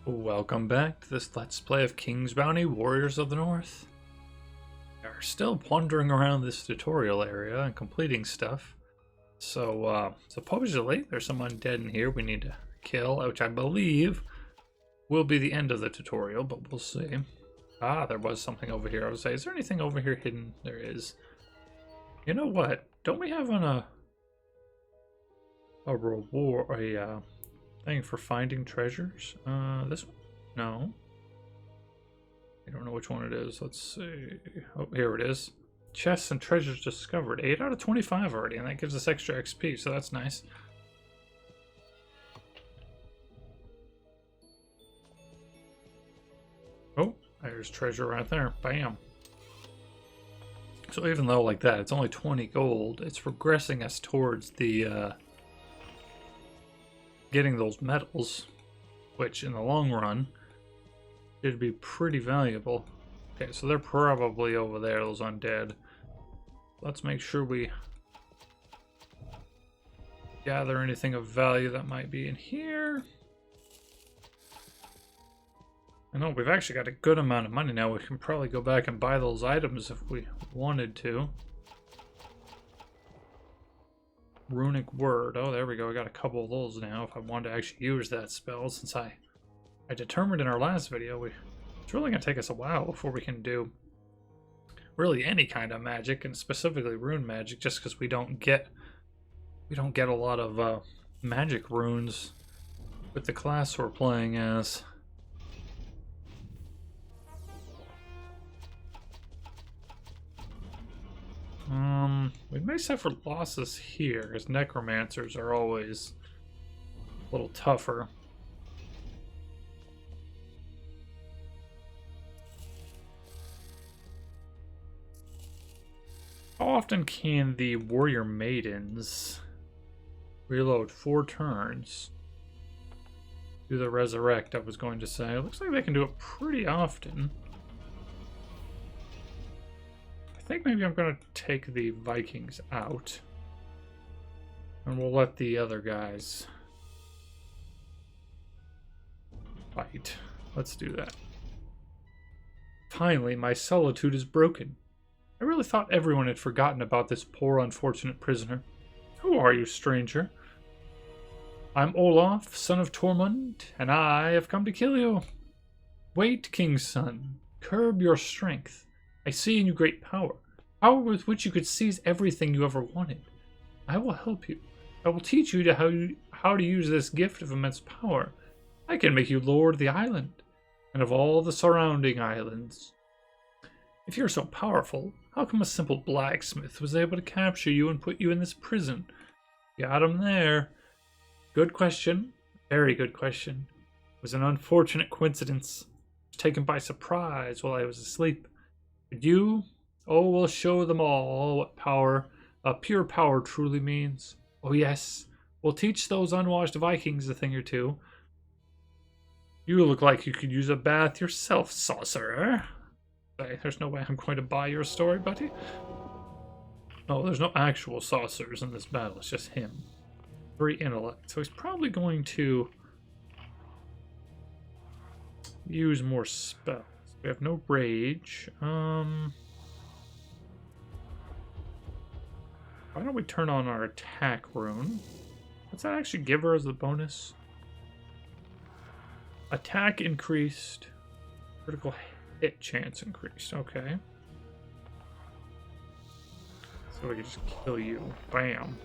Welcome back to this Let's Play of King's Bounty Warriors of the North. We are still wandering around this tutorial area and completing stuff. So, supposedly, there's some undead in here we need to kill, which I believe will be the end of the tutorial, but we'll see. Ah, there was something over here. I was saying, is there anything over here hidden? There is. You know what? Don't we have a reward, thing for finding treasures? This one? No. I don't know which one it is. Let's see. Oh, here it is. Chests and treasures discovered. 8 out of 25 already, and that gives us extra XP, so that's nice. Oh, there's treasure right there. Bam. So even though like that, it's only 20 gold, it's progressing us towards the, getting those medals, which in the long run should be pretty valuable. Okay, so they're probably over there, those undead. Let's make sure we gather anything of value that might be in here. I know we've actually got a good amount of money now. We can probably go back and buy those items if we wanted to. Runic word. Oh, there we go. I got a couple of those now if I wanted to actually use that spell, since I determined in our last video it's really going to take us a while before we can do really any kind of magic, and specifically rune magic, just because we don't get a lot of magic runes with the class we're playing as. We may suffer losses here, because necromancers are always a little tougher. How often can the warrior maidens reload 4 turns? Do the resurrect, I was going to say. It looks like they can do it pretty often. I think maybe I'm going to take the Vikings out. And we'll let the other guys fight. Let's do that. Finally, my solitude is broken. I really thought everyone had forgotten about this poor, unfortunate prisoner. Who are you, stranger? I'm Olaf, son of Tormund, and I have come to kill you. Wait, king's son. Curb your strength. I see in you great power with which you could seize everything you ever wanted. I will help you. I will teach you how to use this gift of immense power. I can make you lord of the island, and of all the surrounding islands. If you're so powerful, how come a simple blacksmith was able to capture you and put you in this prison? Got him there. Good question. Very good question. It was an unfortunate coincidence. I was taken by surprise while I was asleep. But you, oh, we'll show them all what power, pure power truly means. Oh yes, we'll teach those unwashed Vikings a thing or two. You look like you could use a bath yourself, sorcerer. There's no way I'm going to buy your story, buddy. No, there's no actual sorcerers in this battle. It's just him. 3 intellect. So he's probably going to use more spells. We have no rage. Why don't we turn on our attack rune? What's that actually give her as a bonus? Attack increased. Critical hit chance increased. Okay. So we can just kill you. Bam.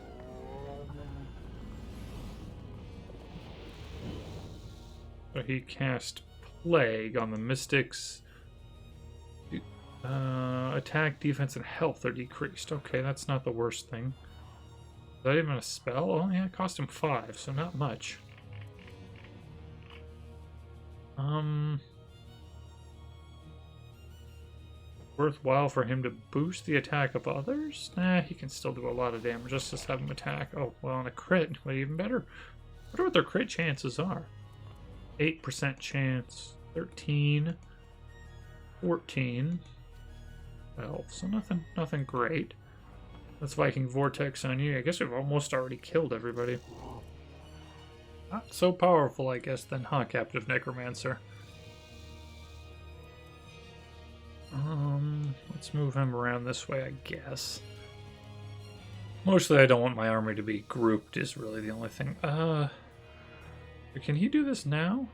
So he cast Plague on the Mystics. Attack, defense, and health are decreased. Okay, that's not the worst thing. Is that even a spell? Oh yeah, it cost him 5, so not much. Worthwhile for him to boost the attack of others? Nah, he can still do a lot of damage. Let's just have him attack. Oh, well, on a crit, would even better. I wonder what their crit chances are. 8% chance, 13, 14, 12. So nothing great. That's Viking Vortex on you. I guess we've almost already killed everybody. Not so powerful, I guess, then, huh, Captive Necromancer? Let's move him around this way, I guess. Mostly I don't want my army to be grouped is really the only thing. Can he do this now?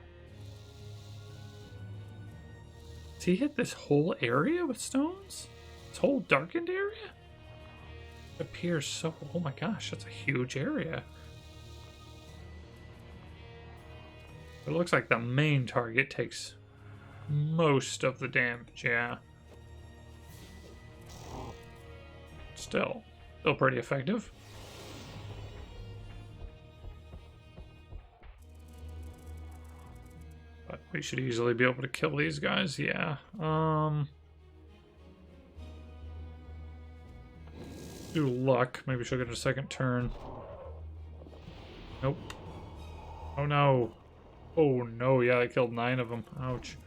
Does he hit this whole area with stones? This whole darkened area? It appears so... Oh my gosh, that's a huge area. It looks like the main target takes most of the damage, yeah. Still pretty effective. But we should easily be able to kill these guys, yeah. Do luck. Maybe she'll get a second turn. Nope. Oh no. Oh no, yeah, I killed 9 of them. Ouch.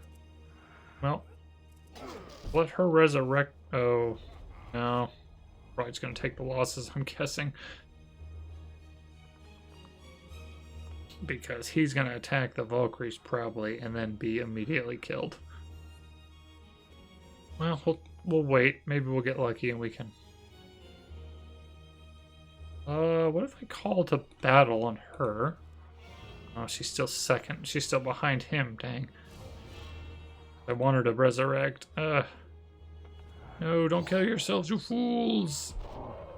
Well, let her resurrect. Oh, no. Probably just gonna take the losses, I'm guessing. Because he's gonna attack the Valkyries probably and then be immediately killed. Well, we'll wait. Maybe we'll get lucky and we can. What if I call to battle on her? Oh, she's still second. She's still behind him, dang. I want her to resurrect. No, don't kill yourselves, you fools!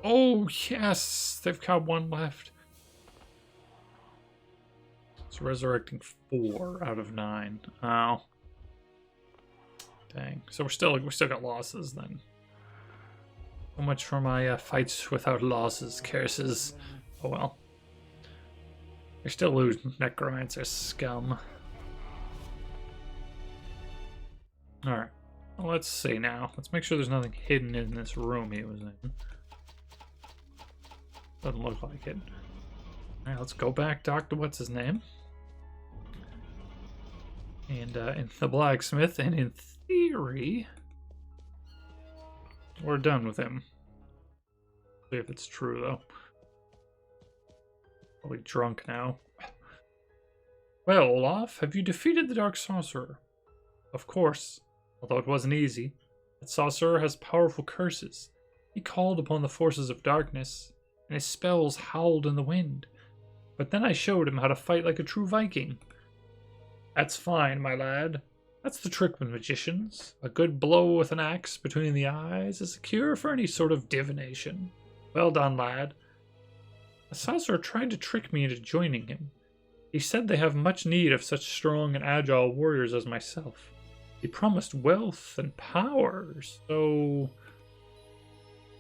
Oh, yes! They've got 1 left. It's resurrecting 4 out of 9. Oh. Dang. So we still got losses then. So much for my fights without losses, curses. Oh well. We still lose Necromancer scum. Alright. Well, let's see now. Let's make sure there's nothing hidden in this room he was in. Doesn't look like it. Alright, let's go back, talk to what's his name. And in the blacksmith, and in theory, we're done with him. See if it's true though. Probably drunk now. Well, Olaf, have you defeated the Dark Sorcerer? Of course. Although it wasn't easy. That sorcerer has powerful curses. He called upon the forces of darkness, and his spells howled in the wind. But then I showed him how to fight like a true Viking. That's fine, my lad. That's the trick with magicians. A good blow with an axe between the eyes is a cure for any sort of divination. Well done, lad. The sorcerer tried to trick me into joining him. He said they have much need of such strong and agile warriors as myself. He promised wealth and power, so...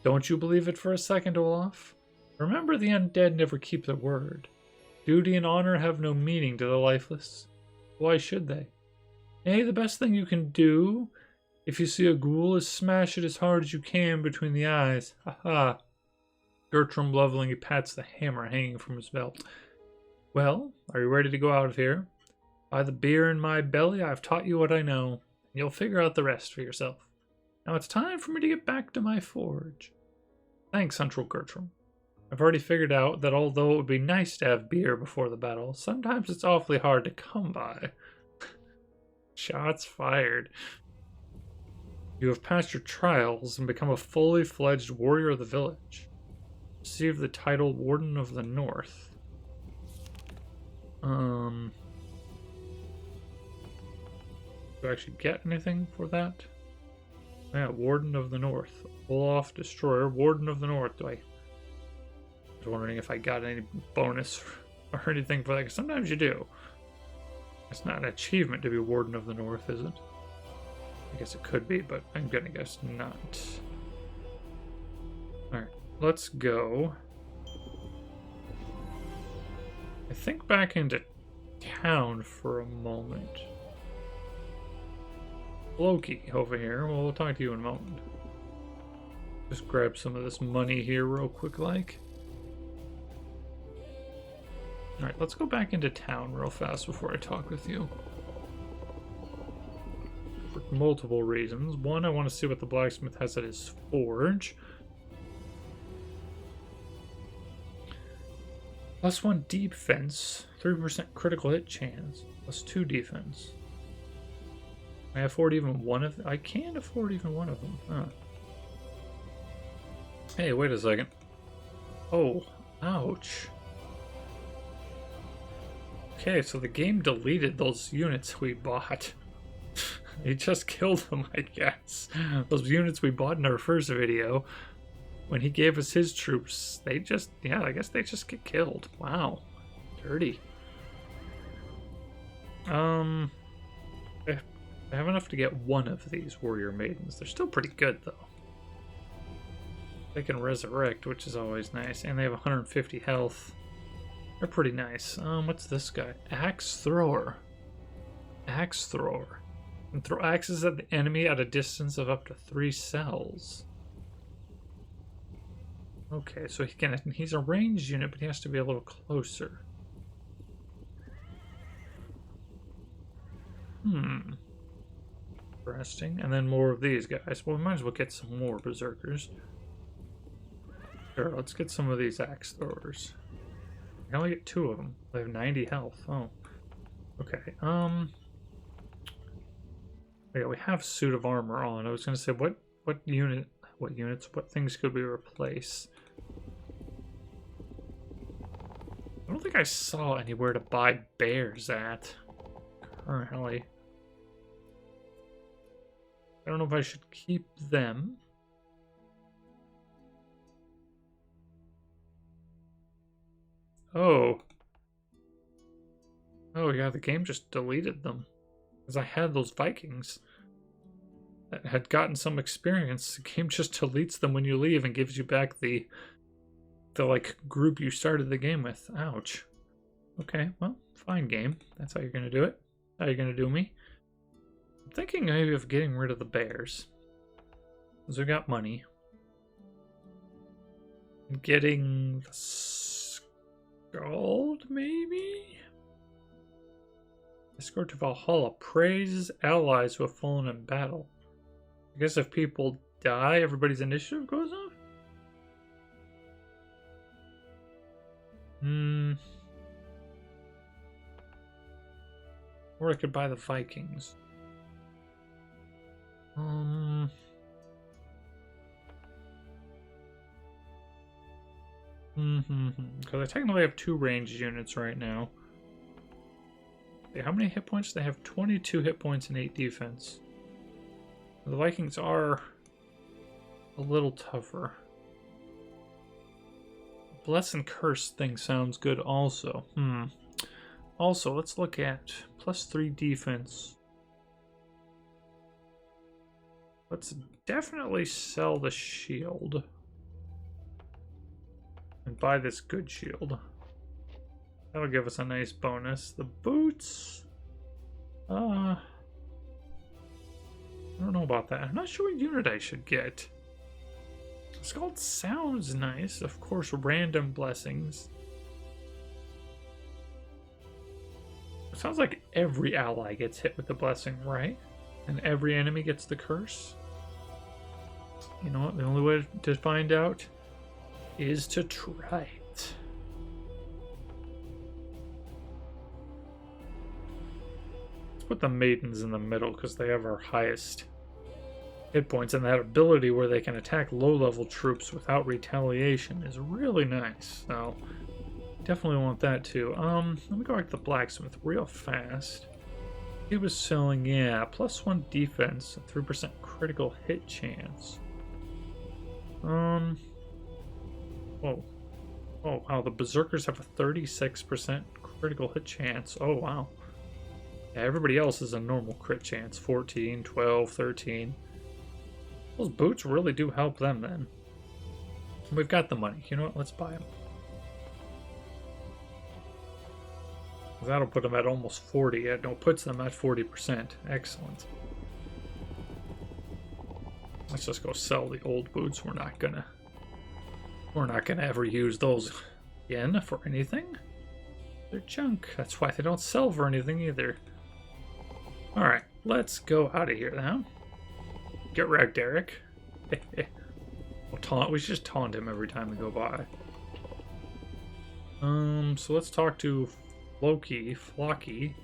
Don't you believe it for a second, Olaf? Remember, the undead never keep their word. Duty and honor have no meaning to the lifeless. Why should they? Nay, the best thing you can do, if you see a ghoul, is smash it as hard as you can between the eyes. Ha ha. Gertrude lovingly pats the hammer hanging from his belt. Well, are you ready to go out of here? By the beer in my belly, I've taught you what I know. You'll figure out the rest for yourself. Now it's time for me to get back to my forge. Thanks, Central Gertrude. I've already figured out that although it would be nice to have beer before the battle, sometimes it's awfully hard to come by. Shots fired. You have passed your trials and become a fully fledged warrior of the village. Receive the title Warden of the North. Do I actually get anything for that? Yeah, Warden of the North. Olaf Destroyer, Warden of the North. I was wondering if I got any bonus or anything for that, because sometimes you do. It's not an achievement to be Warden of the North, is it? I guess it could be, but I'm gonna guess not. Alright, let's go. I think back into town for a moment. Loki over here. Well, we'll talk to you in a moment. Just grab some of this money here real quick like. Alright, let's go back into town real fast before I talk with you. For multiple reasons. One, I want to see what the blacksmith has at his forge. +1 defense, 3% critical hit chance, +2 defense. I afford even one of them? I can't afford even one of them. Huh. Hey, wait a second. Oh, ouch. Okay, so the game deleted those units we bought. He just killed them, I guess. Those units we bought in our first video, when he gave us his troops, they just, yeah, I guess they just get killed. Wow. Dirty. I have enough to get one of these warrior maidens. They're still pretty good, though. They can resurrect, which is always nice. And they have 150 health. They're pretty nice. What's this guy? Axe thrower. Axe thrower. And throw axes at the enemy at a distance of up to 3 cells. Okay, so he's a ranged unit, but he has to be a little closer. Interesting. And then more of these guys. Well, we might as well get some more berserkers. Sure, let's get some of these axe throwers. I can only get 2 of them. They have 90 health. Oh. Okay, yeah, we have suit of armor on. I was gonna say what things could we replace? I don't think I saw anywhere to buy bears at currently. I don't know if I should keep them. Oh. Oh yeah, the game just deleted them. Because I had those Vikings that had gotten some experience. The game just deletes them when you leave and gives you back the like group you started the game with. Ouch. Okay, well, fine game. That's how you're gonna do it. How you're gonna do me. I'm thinking maybe of getting rid of the bears. Because we got money. And getting the Scald, maybe? Escort to Valhalla. Praise allies who have fallen in battle. I guess if people die, everybody's initiative goes up? Or I could buy the Vikings. Because I technically have 2 ranged units right now. Okay, how many hit points? They have 22 hit points and 8 defense. The Vikings are a little tougher. Bless and Curse thing sounds good also. Also, let's look at +3 defense. Let's definitely sell the shield. And buy this good shield. That'll give us a nice bonus. The boots. I don't know about that. I'm not sure what unit I should get. Scald sounds nice. Of course, random blessings. It sounds like every ally gets hit with the blessing, right? And every enemy gets the curse. You know what? The only way to find out is to try it. Let's put the maidens in the middle because they have our highest hit points, and that ability where they can attack low-level troops without retaliation is really nice. So definitely want that too. Let me go back to the blacksmith real fast. He was selling, yeah, +1 defense, 3% critical hit chance. Whoa. Oh wow, the berserkers have a 36% critical hit chance. Oh wow. Yeah, everybody else is a normal crit chance. 14, 12, 13. Those boots really do help them then. We've got the money. You know what? Let's buy them. That'll put them at almost 40. It puts them at 40%. Excellent. Let's just go sell the old boots. We're not gonna ever use those again for anything. They're junk. That's why they don't sell for anything either. Alright, let's go out of here now. Get wrecked, Eric. We should just taunt him every time we go by. So let's talk to Flocky.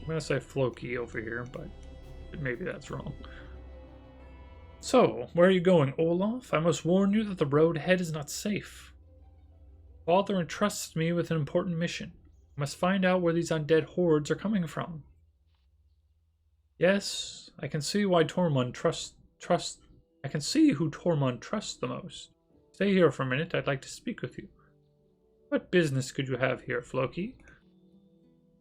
I'm gonna say Floki over here, but maybe that's wrong. So, where are you going, Olaf? I must warn you that the road ahead is not safe. Father entrusts me with an important mission. I must find out where these undead hordes are coming from. Yes, I can see why Tormund I can see who Tormund trusts the most. Stay here for a minute, I'd like to speak with you. What business could you have here, Floki?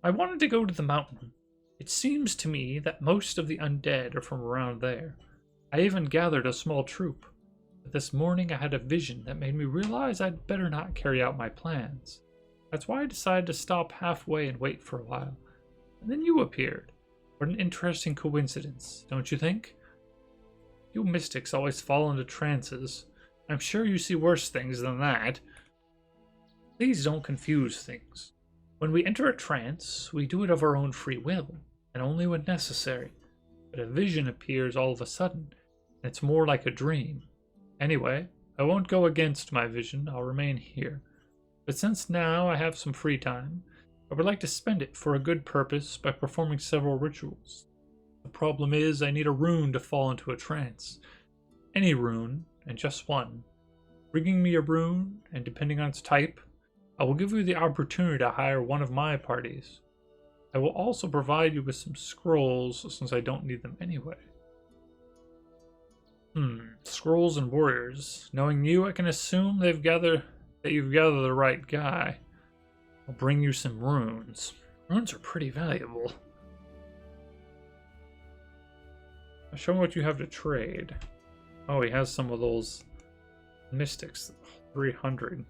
I wanted to go to the mountain. It seems to me that most of the undead are from around there. I even gathered a small troop. But this morning I had a vision that made me realize I'd better not carry out my plans. That's why I decided to stop halfway and wait for a while. And then you appeared. What an interesting coincidence, don't you think? You mystics always fall into trances. I'm sure you see worse things than that. Please don't confuse things. When we enter a trance, we do it of our own free will, and only when necessary. But a vision appears all of a sudden, and it's more like a dream. Anyway, I won't go against my vision, I'll remain here. But since now I have some free time, I would like to spend it for a good purpose by performing several rituals. The problem is I need a rune to fall into a trance. Any rune, and just one. Bringing me a rune, and depending on its type, I will give you the opportunity to hire one of my parties. I will also provide you with some scrolls, since I don't need them anyway. Scrolls and warriors. Knowing you, I can assume you've gathered the right guy. I'll bring you some runes. Runes are pretty valuable. Show me what you have to trade. Oh, he has some of those mystics. 300.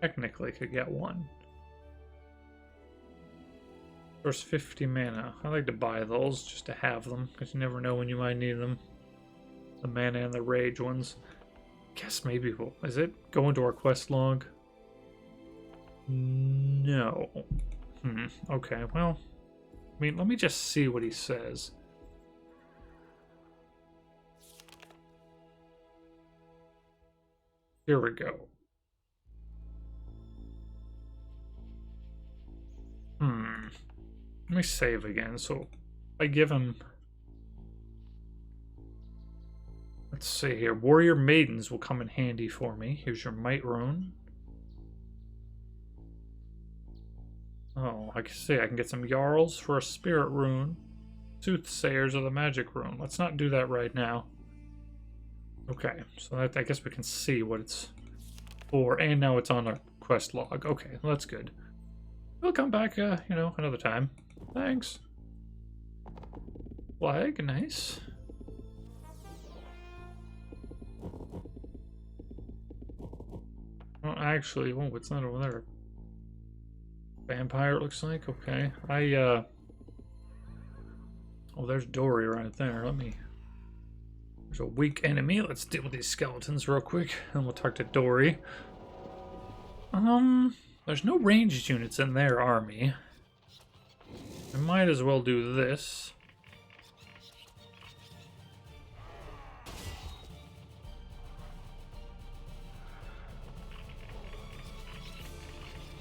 Technically could get one. First 50 mana. I like to buy those just to have them, because you never know when you might need them. The mana and the rage ones. Guess maybe is it go into our quest log? No. Okay, well, I mean, let me just see what he says. Here we go. Let me save again. So I give him. Let's see here. Warrior Maidens will come in handy for me. Here's your Might Rune. Oh, I can see I can get some Jarls for a Spirit Rune. Soothsayers of the Magic Rune. Let's not do that right now. Okay, so I guess we can see what it's for, and now it's on our quest log. Okay, well, that's good. We'll come back, another time. Thanks. Flag, nice. Oh, actually, it's not over there. Vampire, it looks like. Okay, oh, there's Dory right there. There's a weak enemy. Let's deal with these skeletons real quick, and we'll talk to Dory. There's no ranged units in their army. I might as well do this.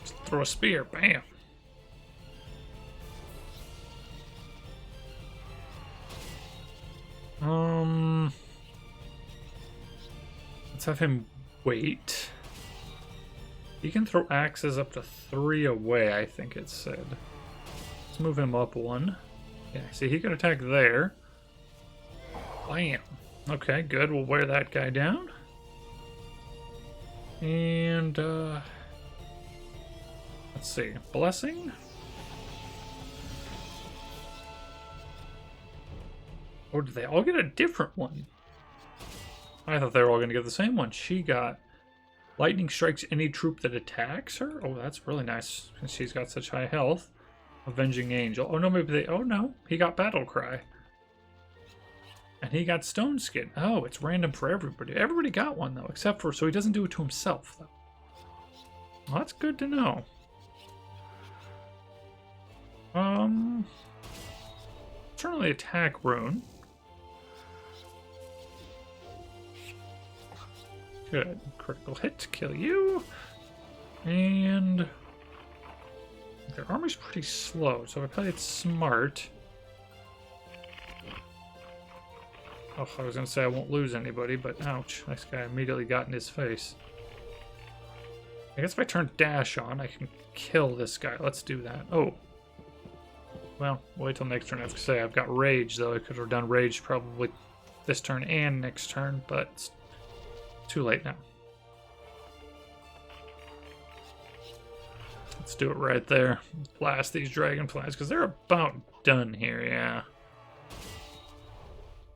Just throw a spear, bam. Let's have him wait. He can throw axes up to 3 away, I think it said. Let's move him up 1. Yeah, see, he can attack there. Bam. Okay, good. We'll wear that guy down. And, let's see. Blessing? Or did they all get a different one? I thought they were all going to get the same one. She got lightning strikes any troop that attacks her. Oh, that's really nice, since she's got such high health. Avenging Angel. Oh, no, maybe they... Oh, no. He got Battle Cry. And he got Stone Skin. Oh, it's random for everybody. Everybody got one, though, except for... So he doesn't do it to himself, though. Well, that's good to know. Certainly attack rune. Good. Critical hit to kill you. And their army's pretty slow, so if I play it smart. Oh, I was gonna say I won't lose anybody, but ouch, this guy immediately got in his face. I guess if I turn dash on, I can kill this guy. Let's do that. Oh. Well, wait till next turn. I have to say I've got rage, though. I could have done rage probably this turn and next turn, but it's too late now. Let's do it right there. Blast these dragonflies, because they're about done here, yeah.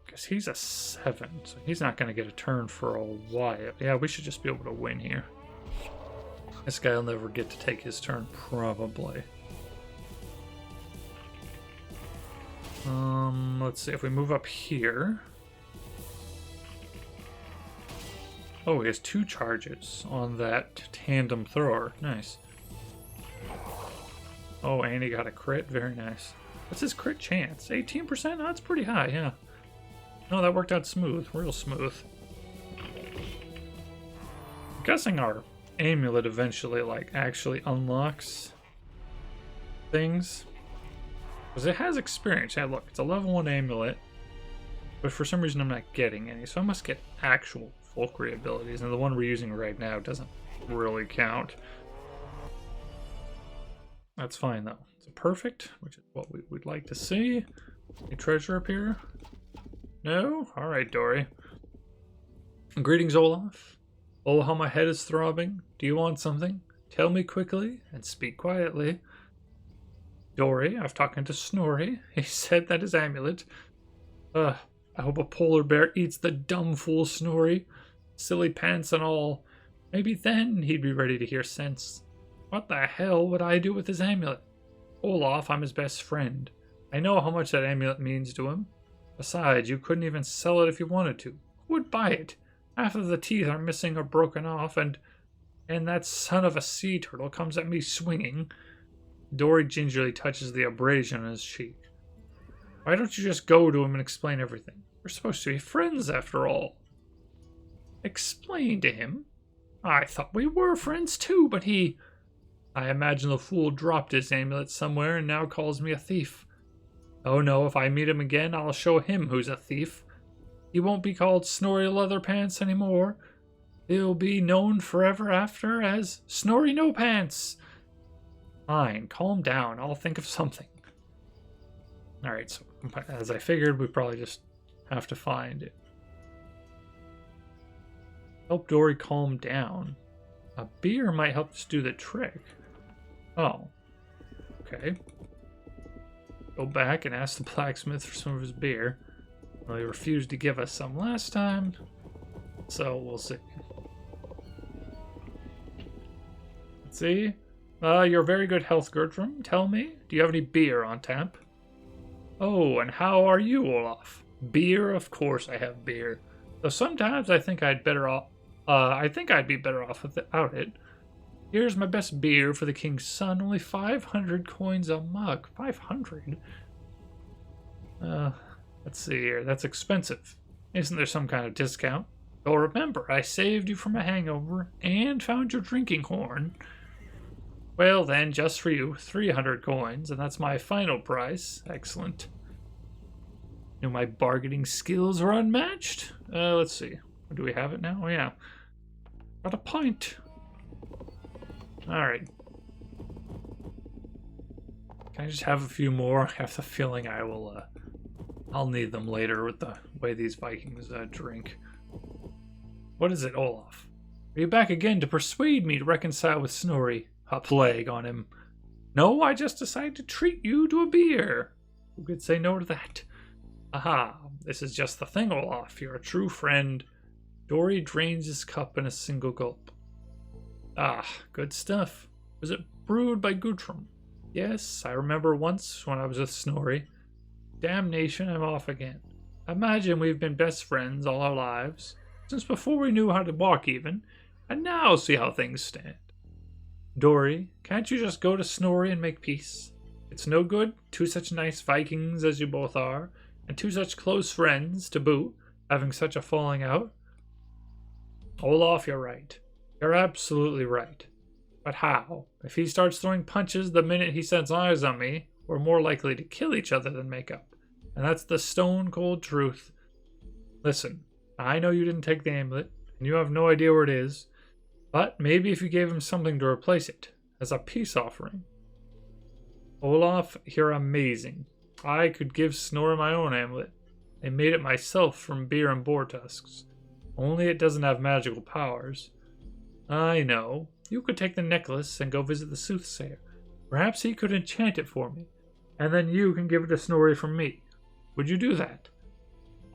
Because he's a 7, so he's not going to get a turn for a while. Yeah, we should just be able to win here. This guy will never get to take his turn, probably. Let's see, if we move up here. Oh, he has 2 charges on that tandem thrower. Nice. Oh, and he got a crit. Very nice. What's his crit chance? 18%? Oh, that's pretty high, yeah. No, that worked out smooth. Real smooth. I'm guessing our amulet eventually, like, actually unlocks things. Because it has experience. Yeah, look, it's a level 1 amulet. But for some reason I'm not getting any. So I must get actual Folkry abilities. And the one we're using right now doesn't really count. That's fine, though. It's a perfect, which is what we would like to see. Any treasure up here? No? Alright, Dory. Greetings, Olaf. Oh, how my head is throbbing. Do you want something? Tell me quickly and speak quietly. Dory, I've talked to Snorri. He said that his amulet. I hope a polar bear eats the dumb fool Snorri. Silly pants and all. Maybe then he'd be ready to hear sense. What the hell would I do with his amulet? Olaf, I'm his best friend. I know how much that amulet means to him. Besides, you couldn't even sell it if you wanted to. Who would buy it? Half of the teeth are missing or broken off, and that son of a sea turtle comes at me swinging. Dory gingerly touches the abrasion on his cheek. Why don't you just go to him and explain everything? We're supposed to be friends, after all. Explain to him? I thought we were friends too, but he... I imagine the fool dropped his amulet somewhere and now calls me a thief. Oh no, if I meet him again, I'll show him who's a thief. He won't be called Snorri Leatherpants anymore. He'll be known forever after as Snorri No Pants. Fine, calm down. I'll think of something. Alright, so as I figured, we probably just have to find it. Help Dory calm down. A beer might help us do the trick. Oh. Okay. Go back and ask the blacksmith for some of his beer. Well, he refused to give us some last time, so we'll see. Let's see. Your very good health, Gertrum. Tell me, do you have any beer on tap? Oh, and how are you, Olaf? Beer? Of course I have beer. Though sometimes I think I'd be better off without it. Here's my best beer for the king's son. Only 500 coins a mug. 500? Let's see here. That's expensive. Isn't there some kind of discount? Oh, remember, I saved you from a hangover and found your drinking horn. Well then, just for you, 300 coins, and that's my final price. Excellent. You know, my bargaining skills are unmatched. Let's see. Do we have it now? Oh, yeah. Got a pint. Alright. Can I just have a few more? I have the feeling I'll need them later with the way these Vikings drink. What is it, Olaf? Are you back again to persuade me to reconcile with Snorri? A plague on him. No, I just decided to treat you to a beer. Who could say no to that? Aha, this is just the thing, Olaf. You're a true friend. Dory drains his cup in a single gulp. Ah, good stuff. Was it brewed by Guthrum? Yes, I remember once when I was with Snorri. Damnation, I'm off again. Imagine we've been best friends all our lives, since before we knew how to walk even, and now see how things stand. Dory, can't you just go to Snorri and make peace? It's no good, 2 such nice Vikings as you both are, and 2 such close friends, to boot, having such a falling out. Olaf, you're right. You're absolutely right. But how? If he starts throwing punches the minute he sets eyes on me, we're more likely to kill each other than make up. And that's the stone cold truth. Listen, I know you didn't take the amulet, and you have no idea where it is, but maybe if you gave him something to replace it, as a peace offering. Olaf, you're amazing. I could give Snorri my own amulet. I made it myself from beer and boar tusks. Only it doesn't have magical powers. I know. You could take the necklace and go visit the soothsayer. Perhaps he could enchant it for me, and then you can give it to Snorri from me. Would you do that?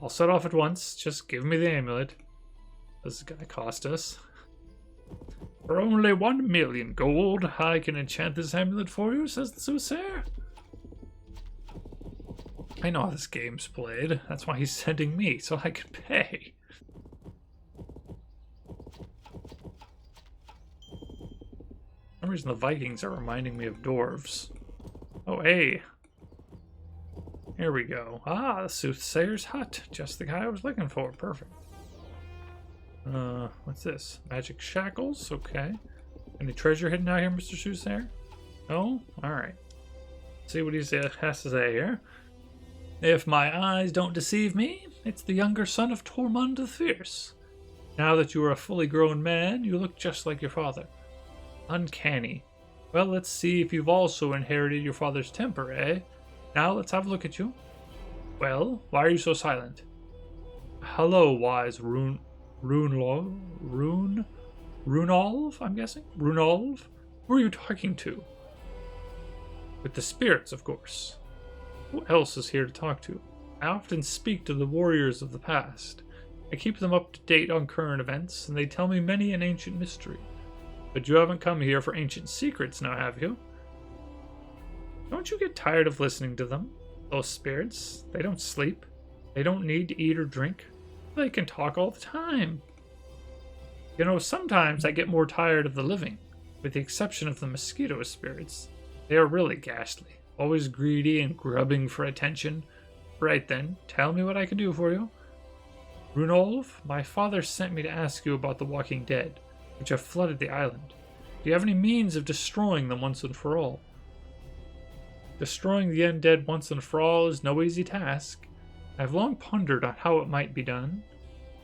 I'll set off at once. Just give me the amulet. This is going to cost us. For only 1,000,000 gold, I can enchant this amulet for you, says the soothsayer. I know how this game's played. That's why he's sending me, so I can pay. For some reason the Vikings are reminding me of dwarves. Oh, hey. Here we go. Ah, the soothsayer's hut. Just the guy I was looking for. Perfect. What's this? Magic shackles? Okay. Any treasure hidden out here, Mr. Soothsayer? No? Alright. See what he has to say here. If my eyes don't deceive me, it's the younger son of Tormund the Fierce. Now that you are a fully grown man, you look just like your father. Uncanny. Well, let's see if you've also inherited your father's temper, eh? Now let's have a look at you. Well, why are you so silent? Hello, wise Runolf, I'm guessing? Runolf? Who are you talking to? With the spirits, of course. Who else is here to talk to? I often speak to the warriors of the past. I keep them up to date on current events, and they tell me many an ancient mystery. But you haven't come here for ancient secrets now, have you? Don't you get tired of listening to them? Those spirits, they don't sleep. They don't need to eat or drink. They can talk all the time. You know, sometimes I get more tired of the living, with the exception of the mosquito spirits. They are really ghastly, always greedy and grubbing for attention. Right then, tell me what I can do for you. Runolf, my father sent me to ask you about the walking dead, which have flooded the island. Do you have any means of destroying them once and for all? Destroying the undead once and for all is no easy task. I have long pondered on how it might be done,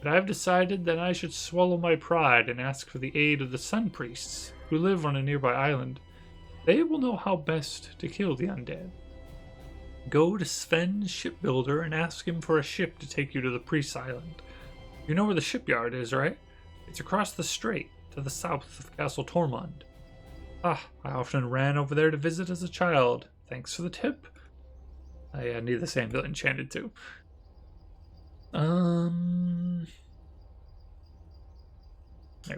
but I have decided that I should swallow my pride and ask for the aid of the Sun Priests, who live on a nearby island. They will know how best to kill the undead. Go to Sven's shipbuilder and ask him for a ship to take you to the Priest's Island. You know where the shipyard is, right? It's across the strait, to the south of Castle Tormund. Ah, I often ran over there to visit as a child. Thanks for the tip. I need the amulet enchanted too. There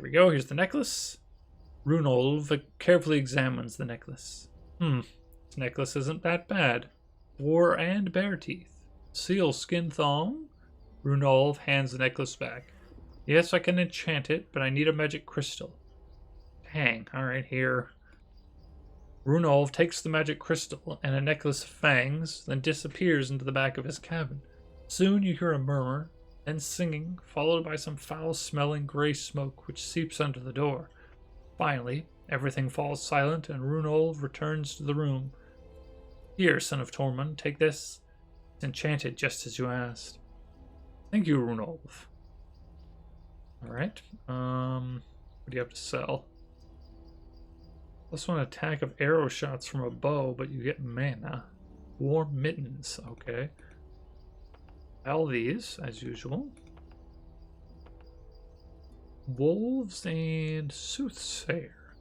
we go. Here's the necklace. Runolf carefully examines the necklace. This necklace isn't that bad. Boar and bear teeth. Seal skin thong. Runolf hands the necklace back. Yes, I can enchant it, but I need a magic crystal. Dang. Alright, here. Runolf takes the magic crystal and a necklace of fangs, then disappears into the back of his cabin. Soon you hear a murmur, then singing, followed by some foul-smelling gray smoke which seeps under the door. Finally, everything falls silent and Runolf returns to the room. Here, son of Tormund, take this. It's enchanted just as you asked. Thank you, Runolf. Alright, what do you have to sell? +1 attack of arrow shots from a bow, but you get mana. Warm mittens, okay. All these, as usual. Wolves and Soothsayer.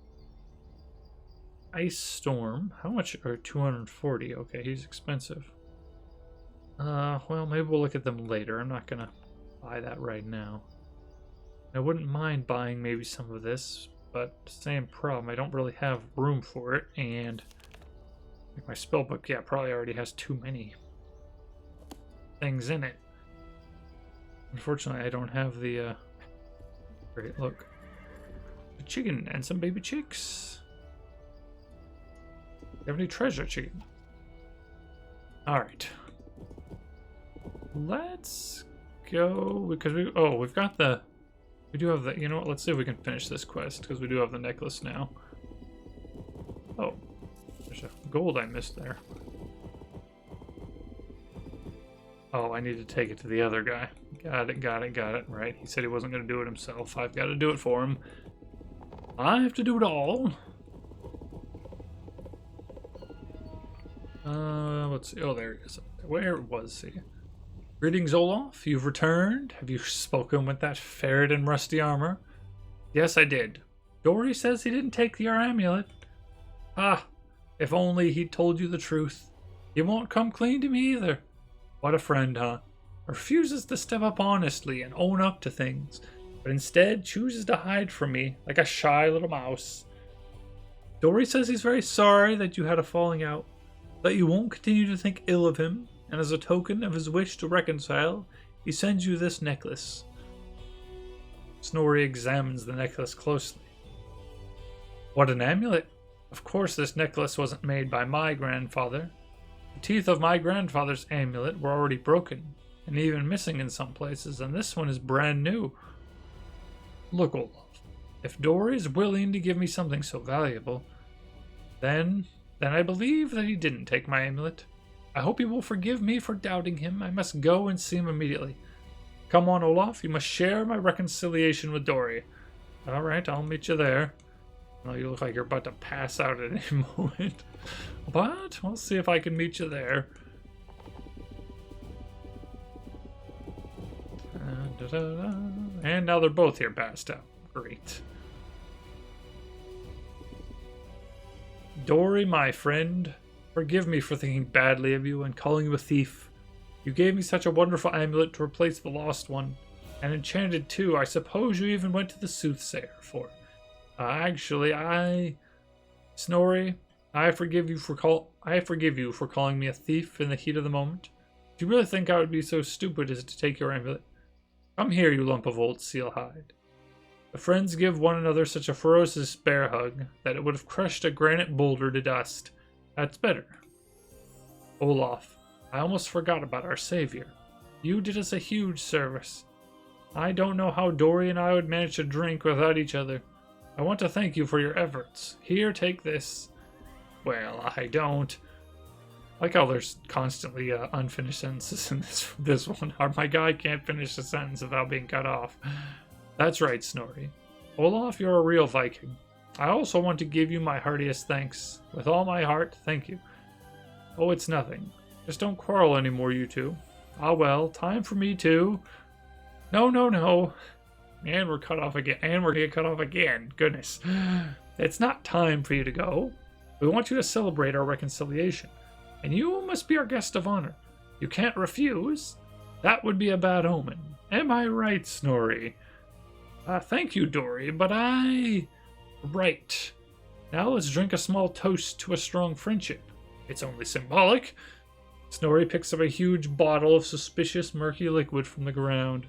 Ice Storm. How much? Or 240. Okay, he's expensive. Well, maybe we'll look at them later. I'm not gonna buy that right now. I wouldn't mind buying maybe some of this, but same problem. I don't really have room for it, and my spellbook, yeah, probably already has too many things in it. Unfortunately, I don't have the, great, look. A chicken and some baby chicks. Do you have any treasure, chicken? Alright. Let's go, because we've got the, we do have the, you know what, let's see if we can finish this quest, because we do have the necklace now. gold I missed there. Oh, I need to take it to the other guy. Got it. Right, he said he wasn't going to do it himself. I've got to do it for him. I have to do it all. Let's see. Oh, there he is. Where was he? Greetings, Olaf. You've returned. Have you spoken with that ferret in rusty armor? Yes, I did. Dory says he didn't take your amulet. Ah, if only he'd told you the truth. He won't come clean to me either. What a friend, huh? Refuses to step up honestly and own up to things, but instead chooses to hide from me like a shy little mouse. Dory says he's very sorry that you had a falling out, that you won't continue to think ill of him, and as a token of his wish to reconcile, he sends you this necklace. Snorri examines the necklace closely. What an amulet! Of course this necklace wasn't made by my grandfather. The teeth of my grandfather's amulet were already broken, and even missing in some places, and this one is brand new. Look, Olaf, if Dory is willing to give me something so valuable, then I believe that he didn't take my amulet. I hope he will forgive me for doubting him. I must go and see him immediately. Come on, Olaf, you must share my reconciliation with Dory. All right, I'll meet you there. Oh, you look like you're about to pass out at any moment. But we'll see if I can meet you there. And now they're both here passed out. Great. Dory, my friend, forgive me for thinking badly of you and calling you a thief. You gave me such a wonderful amulet to replace the lost one. And enchanted too. I suppose you even went to the soothsayer for it. Snorri, I forgive you for calling me a thief in the heat of the moment. Do you really think I would be so stupid as to take your amulet? Come here, you lump of old seal hide. The friends give one another such a ferocious bear hug that it would have crushed a granite boulder to dust. That's better. Olaf, I almost forgot about our savior. You did us a huge service. I don't know how Dory and I would manage to drink without each other. I want to thank you for your efforts. Here, take this. Well, I don't. I like how there's constantly unfinished sentences in this one. My guy can't finish a sentence without being cut off. That's right, Snorri. Olaf, you're a real Viking. I also want to give you my heartiest thanks. With all my heart, thank you. Oh, it's nothing. Just don't quarrel anymore, you two. Ah, well, time for me to... No. And we're cut off again. And we're going to get cut off again. Goodness. It's not time for you to go. We want you to celebrate our reconciliation. And you must be our guest of honor. You can't refuse. That would be a bad omen. Am I right, Snorri? Thank you, Dory, but Right. Now let's drink a small toast to a strong friendship. It's only symbolic. Snorri picks up a huge bottle of suspicious murky liquid from the ground.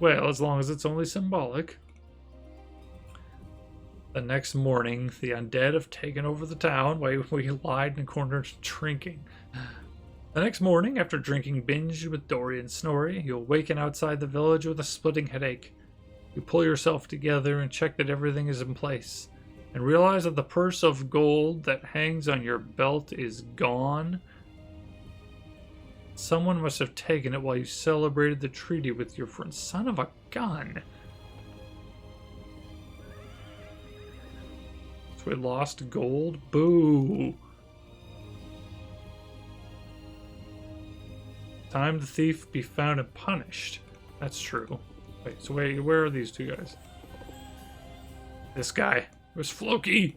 Well, as long as it's only symbolic. The next morning, the undead have taken over the town while we lied in corners drinking. The next morning, after drinking binge with Dory and Snorri, you awaken outside the village with a splitting headache. You pull yourself together and check that everything is in place, and realize that the purse of gold that hangs on your belt is gone. Someone must have taken it while you celebrated the treaty with your friend. Son of a gun. So we lost gold? Boo. Time the thief be found and punished. That's true. Wait, where are these two guys? This guy. It was Floki.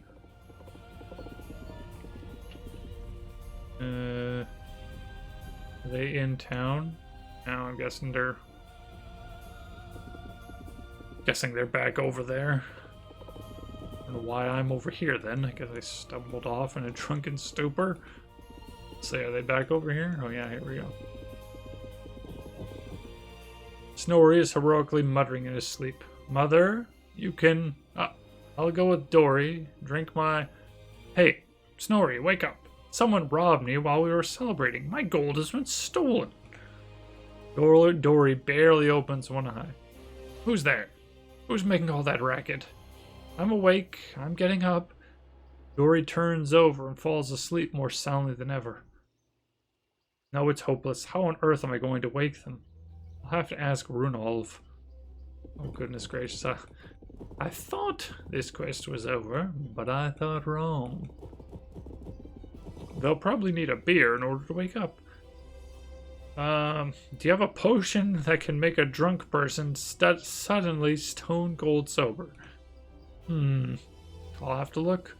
Are they in town? Now I'm guessing they're back over there. I don't know why I'm over here then. I guess I stumbled off in a drunken stupor. So are they back over here? Oh yeah, here we go. Snorri is heroically muttering in his sleep. Mother, you can... I'll go with Dory. Drink my... Hey, Snorri, wake up. Someone robbed me while we were celebrating. My gold has been stolen. Dory barely opens one eye. Who's there? Who's making all that racket? I'm awake. I'm getting up. Dory turns over and falls asleep more soundly than ever. No, it's hopeless. How on earth am I going to wake them? I'll have to ask Runolf. Oh, goodness gracious. I thought this quest was over, but I thought wrong. They'll probably need a beer in order to wake up. Do you have a potion that can make a drunk person suddenly stone cold sober? I'll have to look.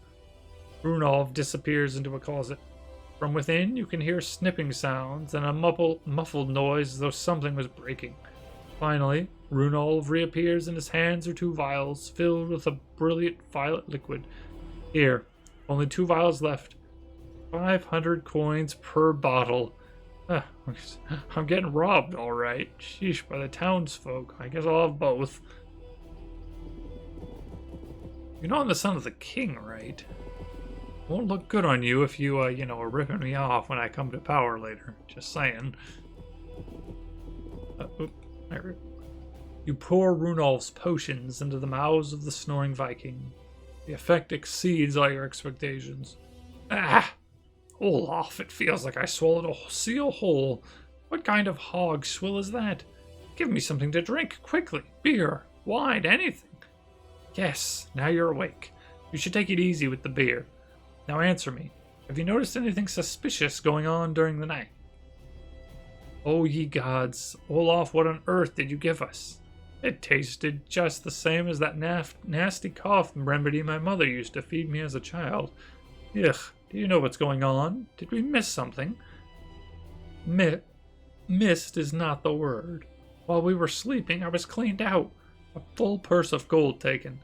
Runolf disappears into a closet. From within, you can hear snipping sounds and a muffled noise as though something was breaking. Finally, Runolf reappears and his hands are 2 vials filled with a brilliant violet liquid. Here, only 2 vials left. 500 coins per bottle. I'm getting robbed, all right. Sheesh, by the townsfolk. I guess I'll have both. You know I'm the son of the king, right? Won't look good on you if you, are ripping me off when I come to power later. Just saying. You pour Runolf's potions into the mouths of the snoring Viking. The effect exceeds all your expectations. Olaf, it feels like I swallowed a seal whole. What kind of hog swill is that? Give me something to drink, quickly. Beer, wine, anything. Yes, now you're awake. You should take it easy with the beer. Now answer me. Have you noticed anything suspicious going on during the night? Oh, ye gods. Olaf, what on earth did you give us? It tasted just the same as that nasty cough remedy my mother used to feed me as a child. Ugh, do you know what's going on? Did we miss something? Missed is not the word. While we were sleeping, I was cleaned out. A full purse of gold taken.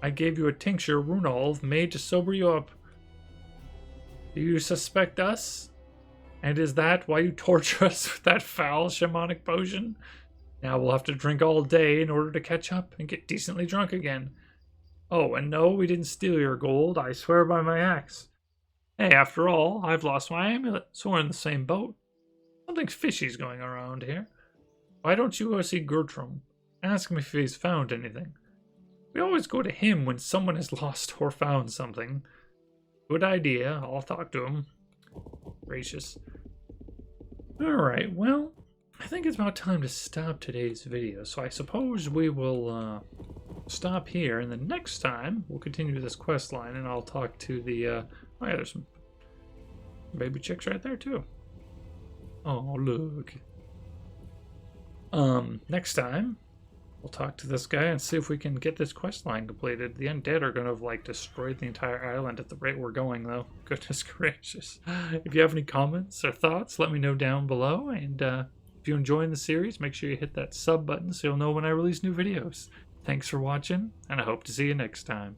I gave you a tincture Runolf made to sober you up. Do you suspect us? And is that why you torture us with that foul shamanic potion? Now we'll have to drink all day in order to catch up and get decently drunk again. Oh, and no, we didn't steal your gold. I swear by my axe. Hey, after all, I've lost my amulet, so we're in the same boat. Something fishy's going around here. Why don't you go see Gertrum? Ask him if he's found anything. We always go to him when someone has lost or found something. Good idea. I'll talk to him. Gracious. Alright, well, I think it's about time to stop today's video. So I suppose we will stop here, and then next time we'll continue this quest line, and I'll talk to the oh yeah, there's some baby chicks right there too. Oh, look. Next time we'll talk to this guy and see if we can get this quest line completed. The undead are gonna have destroyed the entire island at the rate we're going, though. Goodness gracious. If you have any comments or thoughts, let me know down below, and if you're enjoying the series, make sure you hit that sub button so you'll know when I release new videos. Thanks for watching, and I hope to see you next time.